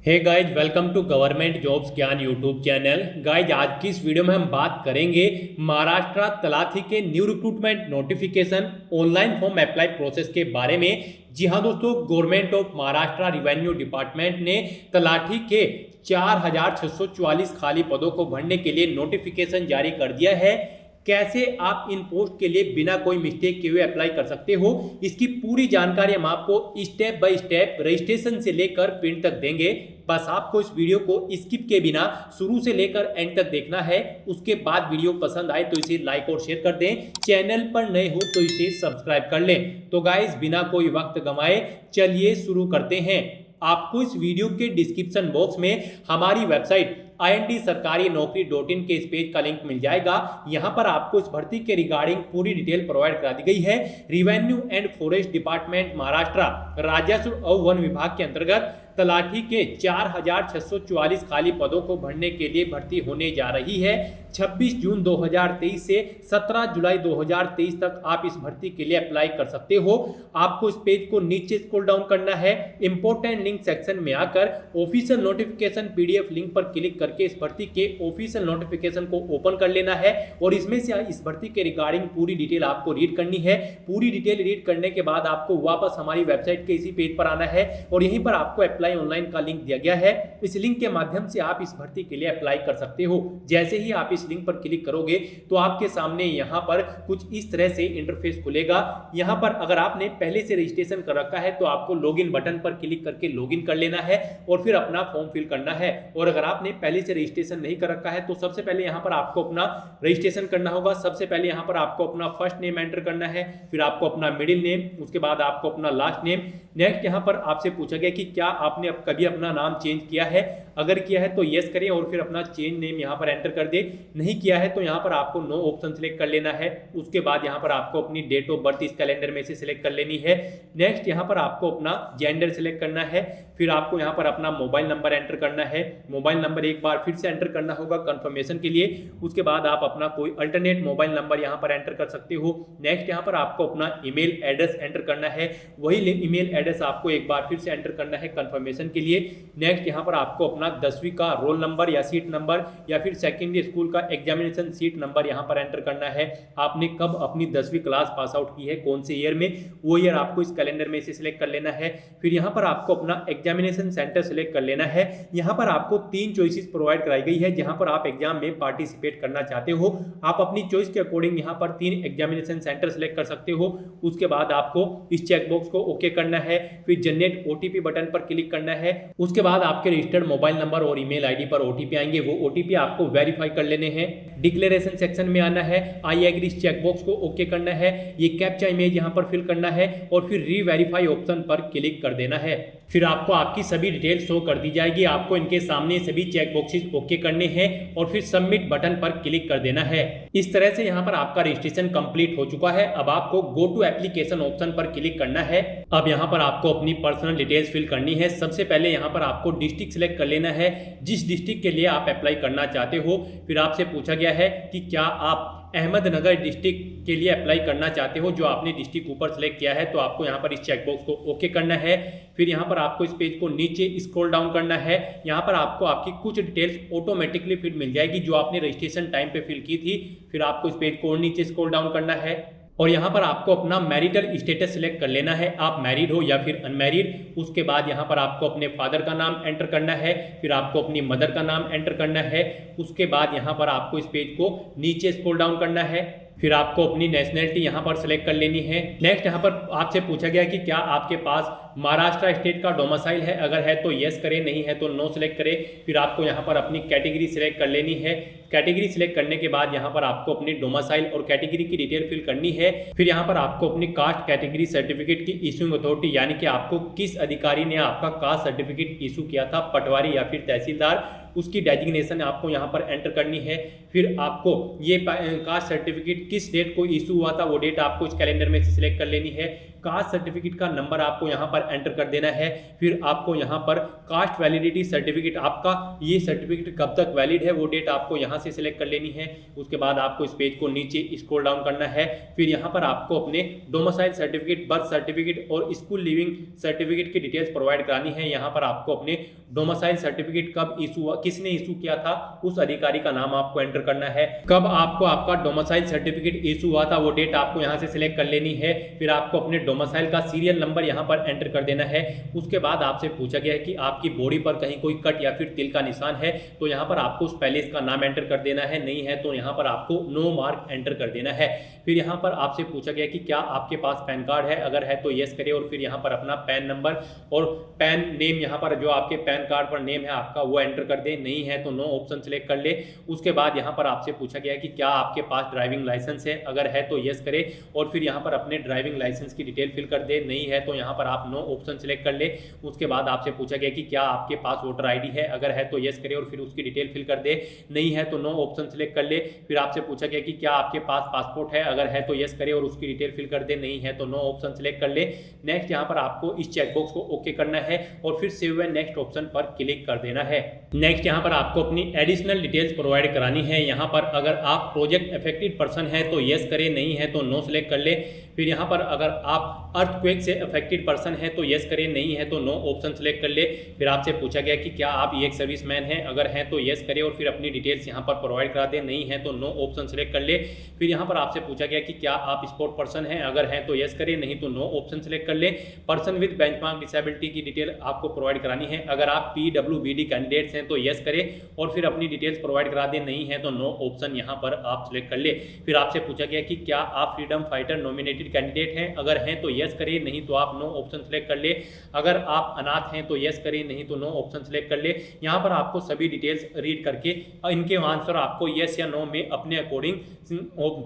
Hey guys, welcome to government jobs Gyan YouTube channel. Guys, आज की इस वीडियो में हम बात करेंगे महाराष्ट्र तलाठी के new recruitment notification online form apply process के बारे में। जी हाँ दोस्तों, government of Maharashtra revenue department ने तलाठी के 4644 खाली पदों को भरने के लिए नोटिफिकेशन जारी कर दिया है। कैसे आप इन पोस्ट के लिए बिना कोई मिस्टेक किए हुए अप्लाई कर सकते हो, इसकी पूरी जानकारी हम आपको स्टेप बाय स्टेप रजिस्ट्रेशन से लेकर प्रिंट तक देंगे। बस आपको इस वीडियो को स्किप के बिना शुरू से लेकर एंड तक देखना है। उसके बाद वीडियो पसंद आए तो इसे लाइक और शेयर कर दें। चैनल पर नए हो तो इसे सब्सक्राइब कर लें। तो गाइस, बिना कोई वक्त गंवाए चलिए शुरू करते हैं। आपको इस वीडियो के डिस्क्रिप्शन बॉक्स में हमारी वेबसाइट IND-sarkari-naukri.in के इस पेज का लिंक मिल जाएगा। यहां पर आपको इस भर्ती के रिगार्डिंग पूरी डिटेल प्रोवाइड करा दी गई है। Revenue and forest department Maharashtra राजस्व और वन विभाग के अंतर्गत तलाठी के 4644 खाली पदों को भरने के लिए भर्ती होने जा रही है। 26 जून 2023 से 17 जुलाई 2023 तक आप इस भर्ती के लिए अप्लाई कर सकते हो। आपको इस पेज को नीचे स्क्रॉल डाउन करना है। इंपॉर्टेंट लिंक सेक्शन में आकर ऑफिशियल नोटिफिकेशन PDF लिंक पर क्लिक करके इस भर्ती के ऑफिशियल नोटिफिकेशन को ओपन कर लेना है और इसमें से इस भर्ती के रिगार्डिंग पूरी डिटेल आपको रीड करनी है। पूरी डिटेल रीड करने के बाद आपको वापस हमारी वेबसाइट के इसी पेज पर आना है और यहीं पर आपको अप्लाई ऑनलाइन का लिंक दिया गया है। इस लिंक के माध्यम से आप इस भर्ती के लिए अप्लाई कर सकते हो। जैसे ही आप इस लिंक पर क्लिक करोगे तो आपके सामने यहां पर कुछ इस तरह से इंटरफेस खुलेगा। यहां पर अगर आपने पहले से रजिस्ट्रेशन कर रखा है तो आपको लॉगिन बटन पर क्लिक करके लॉगिन कर लेना है और फिर अपना फॉर्म फिल करना है। और अगर आपने पहले से रजिस्ट्रेशन नहीं कर रखा है तो सबसे पहले यहां पर आपको अपना रजिस्ट्रेशन करना होगा। सबसे पहले यहां पर आपको अपना फर्स्ट नेम एंटर करना है, फिर आपको अपना मिडिल नेम, उसके बाद आपको अपना लास्ट नेम। नेक्स्ट यहां पर आपसे पूछा गया कि क्या आपने कभी अपना नाम चेंज किया है। अगर किया है तो यस करें और फिर अपना चेंज नेम यहां पर एंटर कर दे। नहीं किया है तो यहां पर आपको नो ऑप्शन सिलेक्ट कर लेना है। उसके बाद यहां पर आपको अपनी डेट ऑफ बर्थ इस कैलेंडर में से सिलेक्ट कर लेनी है। नेक्स्ट यहां पर आपको अपना जेंडर सिलेक्ट करना है। फिर आपको यहां पर अपना मोबाइल नंबर एंटर करना है। मोबाइल नंबर एक बार फिर से एंटर करना होगा कंफर्मेशन के लिए। उसके बाद आप अपना कोई अल्टरनेट मोबाइल नंबर यहां पर एंटर कर सकते हो। नेक्स्ट यहां पर आपको अपना ईमेल एड्रेस एंटर करना है। वही ईमेल एड्रेस आपको एक बार फिर से एंटर करना है कंफर्मेशन के लिए। नेक्स्ट यहां पर आपको अपना 10वीं का रोल नंबर या सीट नंबर या फिर सेकेंडरी स्कूल का एग्जामिनेशन सीट नंबर यहां पर एंटर करना है। आपने कब अपनी 10वीं क्लास पास आउट की है, कौन से ईयर में, वो ईयर आपको इस कैलेंडर में से सिलेक्ट कर लेना है। फिर यहां पर आपको अपना एग्जामिनेशन सेंटर सिलेक्ट कर लेना है। यहां पर आपको 3 चॉइसेस प्रोवाइड कराई गई है जहां पर आप एग्जाम में पार्टिसिपेट करना चाहते हो। आप अपनी चॉइस के अकॉर्डिंग यहां पर 3 एग्जामिनेशन सेंटर सिलेक्ट कर सकते हो। उसके बाद आपको इस चेकबॉक्स को ओके करना है। फिर जनरेट OTP बटन पर क्लिक करना है। उसके बाद आपके रजिस्टर्ड मोबाइल नंबर और ईमेल आईडी पर OTP आएंगे। वो OTP आपको वेरीफाई कर लेने हैं। डिक्लेरेशन सेक्शन में आना है। आई एग्री इस चेकबॉक्स को ओके करना है। ये कैप्चा इमेज यहां पर फिल करना है और फिर रीवेरीफाई ऑप्शन पर क्लिक कर देना है। फिर आपको आपकी सभी डिटेल शो कर दी जाएगी। आपको इनके सामने सभी चेक बॉक्सेस ओके करने हैं और फिर सबमिट बटन पर क्लिक कर देना है। इस तरह से यहां पर आपका रजिस्ट्रेशन कंप्लीट हो चुका है। अब आपको गो टू एप्लीकेशन ऑप्शन पर क्लिक करना है। अब यहां पर आपको अपनी पर्सनल डिटेल्स फिल करनी है। सबसे पहले यहां पर आपको डिस्ट्रिक्ट सिलेक्ट कर लेना है, जिस डिस्ट्रिक्ट के लिए आप अप्लाई करना चाहते हो। फिर आपसे पूछा गया है कि क्या आप अहमदनगर डिस्ट्रिक्ट के लिए अप्लाई करना चाहते हो। जो आपने डिस्ट्रिक्ट ऊपर सेलेक्ट किया है तो आपको यहां पर इस चेकबॉक्स को ओके करना है। फिर यहां पर आपको इस पेज को नीचे स्क्रॉल डाउन करना है। यहां पर आपको आपकी कुछ डिटेल्स ऑटोमेटिकली फिल मिल जाएगी जो आपने रजिस्ट्रेशन टाइम पे फिल की थी। फिर आपको इस पेज को नीचे स्क्रॉल डाउन करना है और यहाँ पर आपको अपना मैरिटल स्टेटस सिलेक्ट कर लेना है। आप मैरिड हो या फिर अनमैरिड। उसके बाद यहाँ पर आपको अपने फादर का नाम एंटर करना है। फिर आपको अपनी मदर का नाम एंटर करना है। उसके बाद यहाँ पर आपको इस पेज को नीचे स्क्रॉल डाउन करना है। फिर आपको अपनी नेशनैलिटी यहाँ पर सिलेक्ट कर लेनी है। नेक्स्ट यहाँ पर आपसे पूछा गया कि क्या आपके पास महाराष्ट्र स्टेट का डोमिसाइल है। अगर है तो यस करें, नहीं है तो नो सिलेक्ट करें। फिर आपको यहाँ पर अपनी कैटेगरी सिलेक्ट कर लेनी है। कैटेगरी सिलेक्ट करने के बाद यहाँ पर आपको अपनी डोमिसाइल और कैटेगरी की डिटेल फिल करनी है। फिर यहाँ पर आपको अपनी कास्ट कैटेगरी सर्टिफिकेट की इशूइंग अथॉरिटी यानी कि आपको किस अधिकारी ने आपका कास्ट सर्टिफिकेट इशू किया था, पटवारी या फिर तहसीलदार, उसकी डेजिग्नेशन आपको यहाँ पर एंटर करनी है। फिर आपको ये कास्ट सर्टिफिकेट किस डेट को इशू हुआ था वो डेट आपको इस कैलेंडर में से सिलेक्ट कर लेनी है। कास्ट सर्टिफिकेट का नंबर आपको यहाँ पर एंटर कर देना है। फिर आपको यहाँ पर कास्ट वैलिडिटी सर्टिफिकेट, आपका ये सर्टिफिकेट कब तक वैलिड है वो डेट आपको यहाँ से सिलेक्ट कर लेनी है। उसके बाद आपको इस पेज को नीचे स्क्रॉल डाउन करना है। फिर यहाँ पर आपको अपने डोमिसाइल सर्टिफिकेट, बर्थ सर्टिफिकेट और स्कूल लिविंग सर्टिफिकेट की डिटेल्स प्रोवाइड करानी है। यहाँ पर आपको अपने डोमिसाइल सर्टिफिकेट कब इशू हुआ, किसने इशू किया था, उस अधिकारी का नाम आपको एंटर करना है। कब आपको आपका डोमिसाइल सर्टिफिकेट इशू हुआ था वो डेट आपको यहाँ से सिलेक्ट कर लेनी है। फिर आपको अपने डोमिसाइल का सीरियल नंबर यहाँ पर एंटर कर देना है। उसके बाद आपसे पूछा गया है कि आपकी बॉडी पर कहीं कोई कट या फिर तिल का निशान है तो यहाँ पर आपको उस पैलेस का नाम एंटर कर देना है, नहीं है तो यहाँ पर आपको नो मार्क एंटर कर देना है। फिर यहाँ पर आपसे पूछा गया कि क्या आपके पास पैन कार्ड है, अगर है तो यस करें और फिर यहाँ पर अपना पैन नंबर और पैन नेम, यहाँ पर जो आपके पैन कार्ड पर नेम है आपका वो एंटर कर दे, नहीं है तो नो ऑप्शन सेलेक्ट कर ले। उसके बाद यहाँ पर आपसे पूछा गया कि क्या आपके पास ड्राइविंग लाइसेंस है, अगर है तो यस करें और फिर यहाँ पर अपने ड्राइविंग लाइसेंस की डिटेल फिल कर दे, नहीं है तो यहाँ पर आप नो ऑप्शन सेलेक्ट कर ले। उसके बाद आपसे पूछा गया कि क्या आपके पास वोटर आईडी है, अगर है तो यस करें और फिर उसकी डिटेल फिल कर दे, नहीं है तो नो ऑप्शन सेलेक्ट कर ले। फिर आपसे पूछा गया कि क्या आपके पास पासपोर्ट है, अगर है तो यस करें और उसकी डिटेल फिल कर दे, नहीं है तो नो ऑप्शन सेलेक्ट कर ले। नेक्स्ट यहाँ पर आपको इस चेकबॉक्स को ओके करना है और फिर सेव एंड नेक्स्ट ऑप्शन पर क्लिक कर देना है। नेक्स्ट यहाँ पर आपको अपनी एडिशनल डिटेल्स प्रोवाइड करानी है। यहाँ पर अगर आप प्रोजेक्ट अफेक्टेड पर्सन है तो यस करें, नहीं है तो नो सेलेक्ट कर ले। फिर यहाँ पर अगर आप अर्थक्वेक से अफेक्टेड पर्सन है तो यस करें, नहीं है तो नो ऑप्शन सेलेक्ट कर ले। फिर आपसे पूछा गया कि क्या आप एक सर्विसमैन हैं, अगर हैं तो यस करें और फिर अपनी डिटेल्स यहाँ पर प्रोवाइड करा दें, नहीं है तो नो ऑप्शन सेलेक्ट कर ले। फिर यहाँ पर आपसे पूछा गया कि क्या आप स्पोर्ट पर्सन हैं, अगर हैं तो यस करें, नहीं तो नो ऑप्शन सेलेक्ट कर ले। पर्सन विद बेंचमार्क डिसेबिलिटी की डिटेल आपको प्रोवाइड करानी है, अगर आप PWBD कैंडिडेट्स हैं तो यस करें और फिर अपनी डिटेल्स प्रोवाइड करा दें, नहीं है तो नो ऑप्शन यहाँ पर आप सेलेक्ट कर ले। फिर आपसे पूछा गया कि क्या आप फ्रीडम फाइटर नॉमिनेटेड कैंडिडेट हैं, अगर हैं तो यस करें, नहीं तो आप नो ऑप्शन सेलेक्ट कर ले। अगर आप अनाथ हैं तो यस करें, नहीं तो नो ऑप्शन सेलेक्ट कर ले। यहाँ पर आपको सभी डिटेल्स रीड करके इनके आंसर आपको यस या नो में अपने अकॉर्डिंग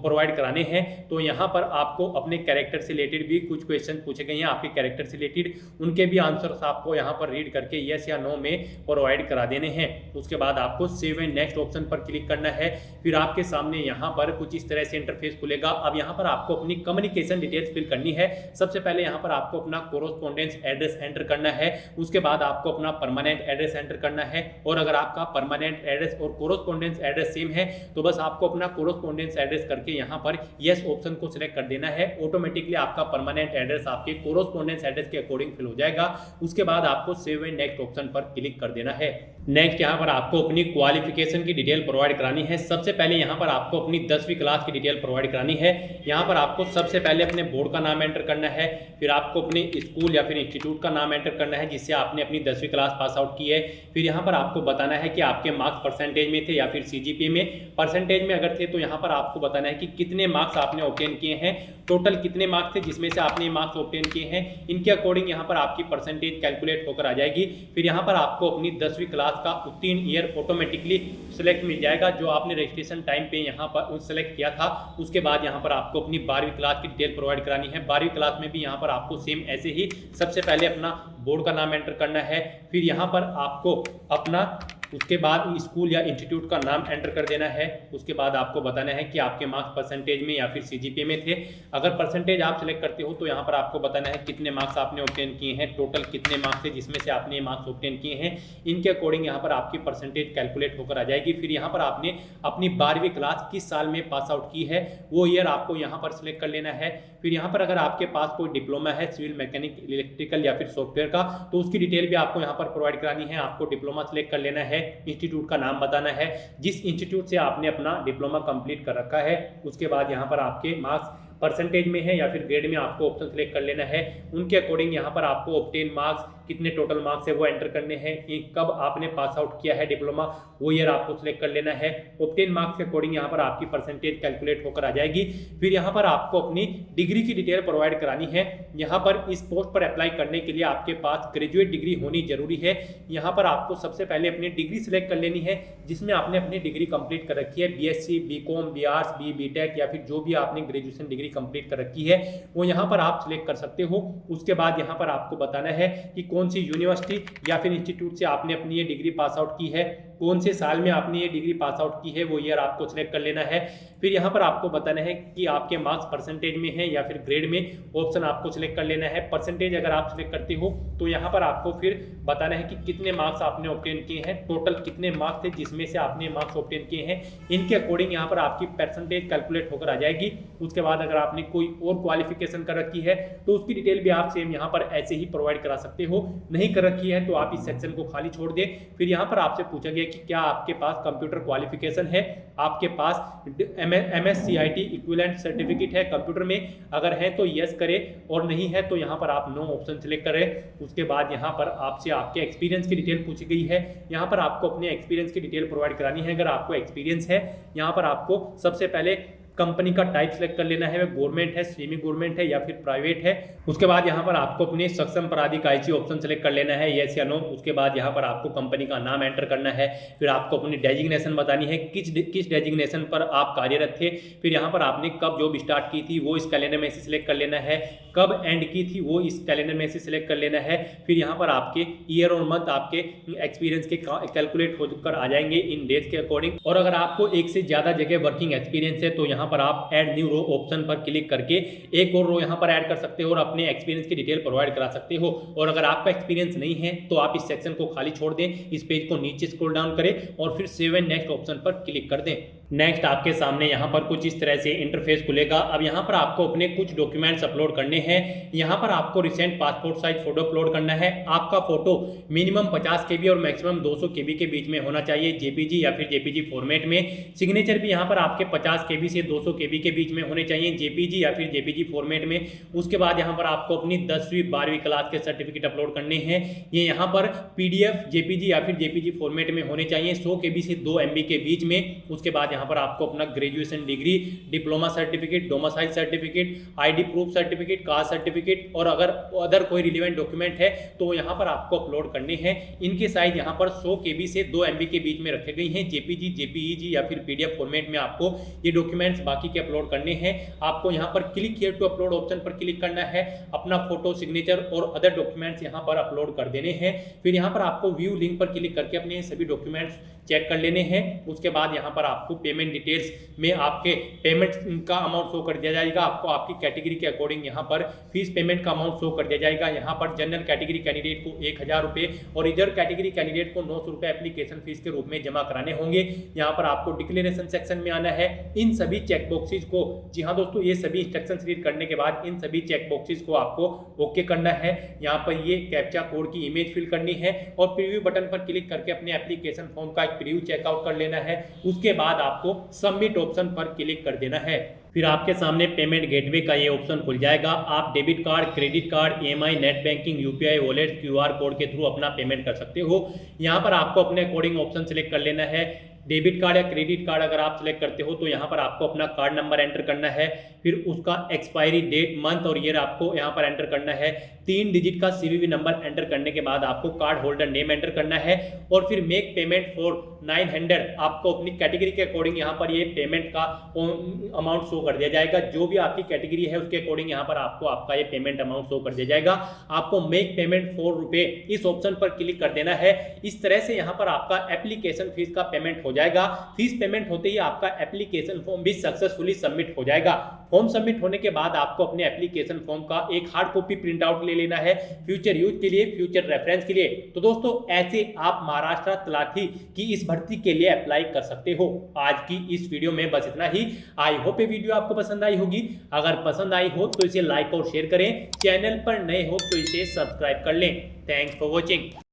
प्रोवाइड कराने हैं। तो यहाँ पर आपको अपने कैरेक्टर से रिलेटेड भी कुछ क्वेश्चन पूछे गए हैं, आपके कैरेक्टर से रिलेटेड उनके भी आंसर्स आपको यहाँ पर रीड करके यस या नो में प्रोवाइड करा देने हैं। उसके बाद आपको सेव एंड नेक्स्ट ऑप्शन पर क्लिक करना है। फिर आपके सामने यहाँ पर कुछ इस तरह से इंटरफेस खुलेगा। अब यहाँ पर आपको अपनी कम्युनिकेशन डिटेल्स फिल करनी है। सबसे पहले यहाँ पर आपको अपना कोरोस्पोंडेंस एड्रेस एंटर करना है। उसके बाद आपको अपना परमानेंट एड्रेस एंटर करना है और अगर आपका परमानेंट एड्रेस और कोरोस्पोंडेंस एड्रेस सेम है तो बस आपको अपना कोरोस्पोंडेंस एड्रेस करके यहाँ पर यस ऑप्शन को सिलेक्ट कर देना है। ऑटोमेटिकली आपका परमानेंट एड्रेस आपके कोरोस्पोंडेंस एड्रेस के अकॉर्डिंग फिल हो जाएगा। उसके बाद आपको सेव एंड नेक्स्ट ऑप्शन पर क्लिक कर देना है। नेक्स्ट यहाँ पर आपको अपनी क्वालिफिकेशन की डिटेल प्रोवाइड करानी है। सबसे पहले यहाँ पर आपको अपनी 10वीं क्लास की डिटेल प्रोवाइड करानी है। यहाँ पर आपको सबसे पहले अपने बोर्ड का नाम एंटर करना है, फिर आपको अपने स्कूल या फिर इंस्टीट्यूट का नाम एंटर करना है जिससे आपने अपनी 10वीं क्लास पास आउट की है। फिर यहाँ पर आपको बताना है कि आपके मार्क्स परसेंटेज में थे या फिर CGPA में। परसेंटेज में अगर थे तो यहाँ पर आपको बताना है कि कितने मार्क्स आपने ऑब्टेन किए हैं, टोटल कितने मार्क्स थे जिसमें से आपने मार्क्स ऑब्टेन किए हैं। इनके अकॉर्डिंग यहाँ पर आपकी परसेंटेज कैलकुलेट होकर आ जाएगी। फिर यहाँ पर आपको अपनी 10वीं क्लास का उत्तीर्ण ईयर ऑटोमेटिकली सिलेक्ट मिल जाएगा जो आपने रजिस्ट्रेशन टाइम पे यहाँ पर सेलेक्ट किया था। उसके बाद यहाँ पर आपको अपनी 12वीं क्लास की डिटेल प्रोवाइड करानी है। 12वीं क्लास में भी यहाँ पर आपको सेम ऐसे ही सबसे पहले अपना बोर्ड का नाम एंटर करना है, फिर यहाँ पर आपको अपना उसके बाद स्कूल या इंस्टीट्यूट का नाम एंटर कर देना है। उसके बाद आपको बताना है कि आपके मार्क्स परसेंटेज में या फिर CGPA में थे। अगर परसेंटेज आप सिलेक्ट करते हो तो यहाँ पर आपको बताना है कितने मार्क्स आपने ऑब्टेन किए हैं, टोटल कितने मार्क्स थे जिसमें से आपने मार्क्स ऑब्टेन किए हैं। इनके अकॉर्डिंग यहाँ पर आपकी परसेंटेज कैलकुलेट होकर आ जाएगी। फिर यहाँ पर आपने अपनी 12वीं क्लास किस साल में पास आउट की है वो ईयर आपको यहाँ पर सिलेक्ट कर लेना है। फिर यहाँ पर अगर आपके पास कोई डिप्लोमा है सिविल मैकेनिक इलेक्ट्रिकल या फिर सॉफ्टवेयर का तो उसकी डिटेल भी आपको यहाँ पर प्रोवाइड करानी है। आपको डिप्लोमा सिलेक्ट कर लेना है, इंस्टीट्यूट का नाम बताना है जिस इंस्टीट्यूट से आपने अपना डिप्लोमा कंप्लीट कर रखा है। उसके बाद यहाँ पर आपके मार्क्स परसेंटेज में है या फिर ग्रेड में आपको ऑप्शन सेलेक्ट कर लेना है। उनके अकॉर्डिंग यहाँ पर आपको ऑब्टेन मार्क्स कितने टोटल मार्क्स है वो एंटर करने हैं। कब आपने पास आउट किया है डिप्लोमा वो ईयर आपको सिलेक्ट कर लेना है। ऑब्टेन मार्क्स के अकॉर्डिंग यहाँ पर आपकी परसेंटेज कैलकुलेट होकर आ जाएगी। फिर यहाँ पर आपको अपनी डिग्री की डिटेल प्रोवाइड करानी है। यहाँ पर इस पोस्ट पर अप्लाई करने के लिए आपके पास ग्रेजुएट डिग्री होनी जरूरी है। यहाँ पर आपको सबसे पहले अपनी डिग्री सिलेक्ट कर लेनी है जिसमें आपने अपनी डिग्री कंप्लीट कर रखी है। BSc, BCom, BArs, BTech या फिर जो भी आपने ग्रेजुएशन डिग्री कंप्लीट कर रखी है वो यहाँ पर आप सिलेक्ट कर सकते हो। उसके बाद यहाँ पर आपको बताना है कि कौन सी यूनिवर्सिटी या फिर इंस्टीट्यूट से आपने अपनी ये डिग्री पास आउट की है। कौन से साल में आपने ये डिग्री पास आउट की है वो ईयर आपको सिलेक्ट कर लेना है। फिर यहाँ पर आपको बताना है कि आपके मार्क्स परसेंटेज में है या फिर ग्रेड में, ऑप्शन आपको सिलेक्ट कर लेना है। परसेंटेज अगर आप सिलेक्ट करते हो तो यहाँ पर आपको फिर बताना है कि कितने मार्क्स आपने ऑब्टेन किए हैं, टोटल कितने मार्क्स थे जिसमें से आपने मार्क्स ऑब्टेन किए हैं। इनके अकॉर्डिंग यहाँ पर आपकी परसेंटेज कैलकुलेट होकर आ जाएगी। उसके बाद अगर आपने कोई और क्वालिफिकेशन कर रखी है तो उसकी डिटेल भी आप सेम यहाँ पर ऐसे ही प्रोवाइड करा सकते हो। नहीं कर रखी है तो आप इस सेक्शन को खाली छोड़ दें। फिर यहाँ पर आपसे पूछा गया कि क्या आपके पास कंप्यूटर क्वालिफिकेशन है, आपके पास MSCIT इक्विवेलेंट सर्टिफिकेट है कंप्यूटर में, अगर है तो यस करें और नहीं है तो यहाँ पर आप नो ऑप्शन सिलेक्ट करें। उसके बाद यहाँ पर आपसे आपके एक्सपीरियंस की डिटेल पूछी गई है। यहाँ पर आपको अपने एक्सपीरियंस की डिटेल प्रोवाइड करानी है। अगर आपको एक्सपीरियंस है यहाँ पर आपको सबसे पहले कंपनी का टाइप सेलेक्ट कर लेना है, वह गवर्नमेंट है, सेमी गवर्नमेंट है या फिर प्राइवेट है। उसके बाद यहाँ पर आपको अपने सक्षम प्राधिकारी ऑप्शन सेलेक्ट कर लेना है, यस या नो। उसके बाद यहाँ पर आपको कंपनी का नाम एंटर करना है। फिर आपको अपनी डेजिग्नेशन बतानी है, किस डेजिग्नेशन पर आप कार्यरत थे। फिर यहाँ पर आपने कब जॉब स्टार्ट की थी वो इस कैलेंडर में से सिलेक्ट कर लेना है, कब एंड की थी वो इस कैलेंडर में से सिलेक्ट कर लेना है। फिर यहाँ पर आपके ईयर और मंथ आपके एक्सपीरियंस के कैलकुलेट होकर आ जाएंगे इन डेज के अकॉर्डिंग। और अगर आपको एक से ज़्यादा जगह वर्किंग एक्सपीरियंस है तो यहाँ पर आप ऐड न्यू रो ऑप्शन पर क्लिक करके एक और रो यहाँ पर ऐड कर सकते हो और अपने एक्सपीरियंस की डिटेल प्रोवाइड करा सकते हो। और अगर आपका एक्सपीरियंस नहीं है तो आप इस सेक्शन को खाली छोड़ दें, इस पेज को नीचे स्क्रॉल डाउन करें और फिर सेव एंड नेक्स्ट ऑप्शन पर क्लिक कर दें। नेक्स्ट आपके सामने यहाँ पर कुछ इस तरह से इंटरफेस खुलेगा। अब यहाँ पर आपको अपने कुछ डॉक्यूमेंट्स अपलोड करने हैं। यहाँ पर आपको recent passport size photo upload करना है। आपका फोटो मिनिमम 50 KB और मैक्सिमम 200 KB के बीच में होना चाहिए, JPG या फिर JPG फॉर्मेट में। सिग्नेचर भी यहाँ पर आपके 50 KB से 200 KB के बीच में होने चाहिए, JPG या फिर JPG फॉर्मेट में। उसके बाद यहाँ पर आपको अपनी 10वीं 12वीं क्लास के सर्टिफिकेट अपलोड करने हैं। ये यहाँ पर PDF, JPG या फिर JPG फॉर्मेट में होने चाहिए, 100 KB से 2 MB के बीच में। उसके बाद यहाँ पर आपको अपना graduation degree, diploma certificate, domicile certificate, ID proof certificate, caste certificate और अगर अदर कोई रिलेवेंट डॉक्यूमेंट है तो यहाँ पर आपको अपलोड करने हैं। इनके साइज यहाँ पर 100 KB से 2 MB के बीच में रखे गए हैं। JPG, JPEG या फिर PDF फॉर्मेट में आपको ये डॉक्यूमेंट्स बाकी के अपलोड करने हैं। आपको यहाँ पर click here to upload option पर क्लिक करना है, अपना फोटो, सिग्नेचर और अदर डॉक्यूमेंट्स यहाँ पर अपलोड कर देने हैं। फिर यहाँ पर आपको व्यू लिंक पर क्लिक करके अपने सभी डॉक्यूमेंट्स चेक कर लेने हैं। उसके बाद यहाँ पर आपको पेमेंट डिटेल्स में आपके पेमेंट का अमाउंट शो कर दिया जाएगा। आपको आपकी कैटेगरी के अकॉर्डिंग यहाँ पर फीस पेमेंट का अमाउंट शो कर दिया जाएगा। यहाँ पर जनरल कैटेगरी कैंडिडेट को 1000 रुपये और रिजर्व कैटेगरी कैंडिडेट को 900 रुपये एप्लीकेशन फीस के रूप में जमा कराने होंगे। यहाँ पर आपको डिक्लेरेशन सेक्शन में आना है। इन सभी चेक बॉक्सेज को, जी हाँ दोस्तों, ये सभी इंस्ट्रक्शंस रीड करने के बाद इन सभी चेक बॉक्सेज को आपको ओके करना है। यहाँ पर ये कैप्चा कोड की इमेज फिल करनी है और प्रीव्यू बटन पर क्लिक करके अपने एप्लीकेशन फॉर्म का एक प्रीव्यू चेकआउट कर लेना है। उसके बाद आपको सबमिट ऑप्शन पर क्लिक कर देना है। फिर आपके सामने पेमेंट गेटवे का ये ऑप्शन खुल जाएगा। आप debit card, credit card, EMI, net banking, UPI wallet, QR code के थ्रू अपना पेमेंट कर सकते हो। यहाँ पर आपको अपने अकॉर्डिंग ऑप्शन सेलेक्ट कर लेना है। डेबिट कार्ड या क्रेडिट कार्ड अगर आप सिलेक्ट करते हो तो यहाँ पर आपको अपना कार्ड नंबर एंटर करना है। फिर उसका एक्सपायरी डेट, मंथ और ईयर आपको यहाँ पर एंटर करना है। 3 डिजिट का CVV नंबर एंटर करने के बाद आपको कार्ड होल्डर नेम एंटर करना है और फिर मेक पेमेंट फॉर 900 आपको अपनी कैटेगरी के अकॉर्डिंग यहाँ पर ये पेमेंट का अमाउंट शो कर दिया जाएगा। जो भी आपकी कैटेगरी है उसके अकॉर्डिंग यहाँ पर आपको आपका ये पेमेंट अमाउंट शो कर दिया जाएगा। आपको मेक पेमेंट 4 रुपये इस ऑप्शन पर क्लिक कर देना है। इस तरह से यहाँ पर आपका एप्लीकेशन फीस का पेमेंट हो जाएगा। फीस पेमेंट होते ही आपका एप्लीकेशन फॉर्म भी सक्सेसफुली सबमिट हो जाएगा। फॉर्म सबमिट होने के बाद आपको अपने एप्लीकेशन फॉर्म का एक हार्ड कॉपी प्रिंट आउट ले लेना है फ्यूचर यूज के लिए, फ्यूचर रेफरेंस के लिए। तो दोस्तों ऐसे आप महाराष्ट्र तलाठी की इस भर्ती के लिए अप्लाई कर सकते हो। आज की इस वीडियो में बस इतना ही। आई होप ये वीडियो आपको पसंद आई होगी। अगर पसंद आई हो तो इसे लाइक और शेयर करें। चैनल पर नए हो तो इसे सब्सक्राइब कर लें। Thanks for watching.